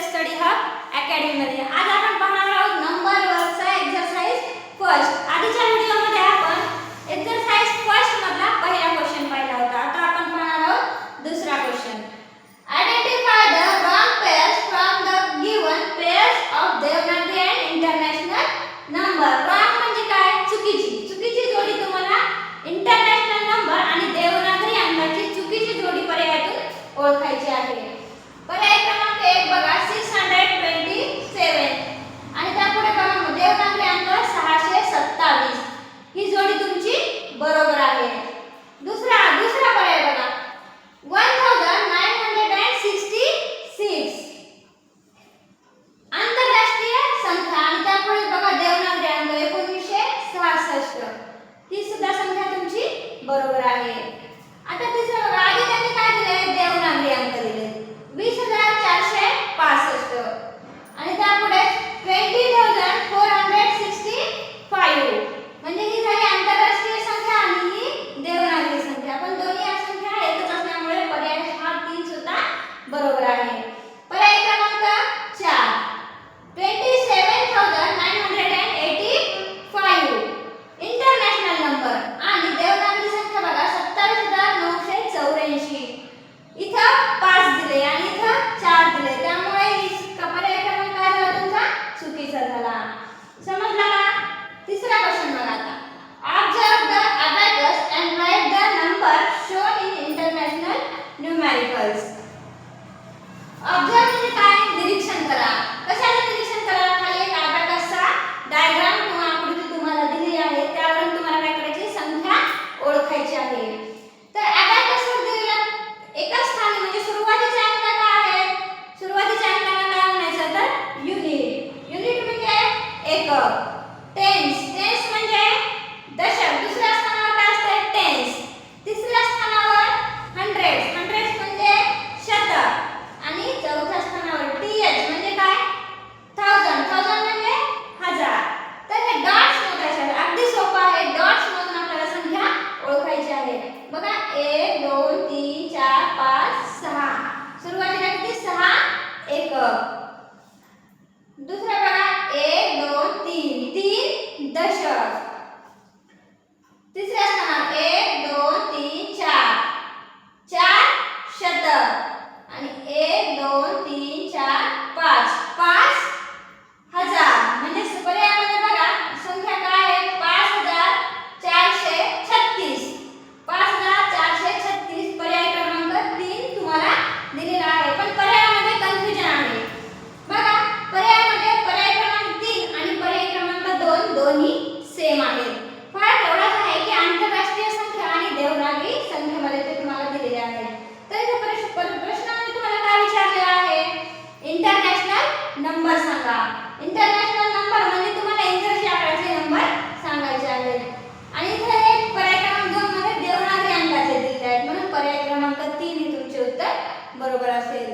Study hub academy मध्ये आज आपण पाहणार आहोत नंबर वरचा एक्सरसाइज फर्स्ट। आधीच्या व्हिडिओमध्ये आपण एक्सरसाइज फर्स्ट मधला पहिला क्वेश्चन पाहिला होता। आता आपण पाहणार आहोत दुसरा question. Identify the wrong pairs from the given pairs of Devanagari and international number. Wrong म्हणजे काय? चुकीची जोडी तुम्हाला इंटरनॅशनल नंबर आणि देवनागरी अंकाची चुकीची जोडी पर्यायातून ओळखायची आहे। पर्याय क्रमांक 1 बघा 627 आणि त्यापुढे बघा देवनागरी अंक 627 ही जोडी तुमची बरोबर आहे। दुसरा पर्याय बघा 1966 आंतरराष्ट्रीय संख्या आणि त्यापुढे बघा देवनागरी अंक 1966 ही सुद्धा संख्या तुमची बरोबर आहे। आता तिसरं बघा आधी त्यांनी काय दिले? देवनागरी अंक दिले 20465 आणि त्यापुढे 20465 म्हणजे ही झाली आंतरराष्ट्रीय संख्या आणि ही देवनागरी संख्या। पण दोन्ही संख्या एकच असल्यामुळे पर्याय हा 3 सुद्धा बरोबर आहे। पर्याय क्रमांक 4 27985 इंटरनॅशनल नंबर आणि देवनागरी संख्या बघा 27984 इथं 5 दिले आणि इथं 4 दिले, त्यामुळे पर्याय क्रमांक काय झाला तुमचा? चुकीचा झाला। समजला का? तिसरा क्वेश्चन बघा आता observe the abacus and write the number shown in international numericals। Observe म्हणजे काय? निरीक्षण करा। कशाचे निरीक्षण करा? खाली एक abacusचा डायग्राम किंवा आकृती तुम्हाला दिली आहे, त्यावरून तुम्हाला काय करायची? संख्या ओळखायची आहे। तर abacus वर दिलेला एका स्थानी म्हणजे सुरुवातीचे अंक काय आहेत? सुरुवातीच्या अंकाला काय म्हणायचं तर युनिट म्हणजे एकक। टेन्स म्हणजे दशक। दुसऱ्या स्थानावर काय असते? टेन्स। तिसऱ्या स्थानावर हंड्रेड्स म्हणजे शतक आणि चौथ्या स्थानावर टीएच म्हणजे काय? थाउजंड म्हणजे हजार। तर हे डॉट्स मोजायचे आहेत। अगदी सोपं आहे, डॉट्स मोजून आपल्याला संख्या ओळखायची आहे। बघा 1 2 3 4 5 6 सुरुवातीला किती? 6 एकक। दुसरा बघा 1 2 3 दशक। तिसऱ्या स्थानावर 1 2 3 4 शतक आणि 1 2 3 4 5 हजार। म्हणजे पर्यायामध्ये बघा संख्या काय आहे? 5436 5436 पर्याय क्रमांक 3 तुम्हाला दिलेला आहे। पण पर्यायामध्ये कन्फ्युजन आहे बघा। पर्याय क्रमांक 3 आणि पर्याय क्रमांक 2 दोन्ही सेम आहेत। फरक एवढाच आहे की आंतरराष्ट्रीय संख्या आणि देवनागरी संख्येमध्ये ते तुम्हाला दिलेले आहेत। तर इथे प्रश्नामध्ये तुम्हाला काय विचारलेलं आहे? इंटरनॅशनल नंबर सांगा। इंटरनॅशनल नंबर म्हणजे तुम्हाला इंग्रजी आकड्याचे नंबर सांगायचे आहेत आणि इथे एक पर्याय क्रमांक 2 मध्ये देवनागरी अंकाचे दिलेले आहेत, म्हणून पर्याय क्रमांक 3 हे तुमचे उत्तर बरोबर असेल।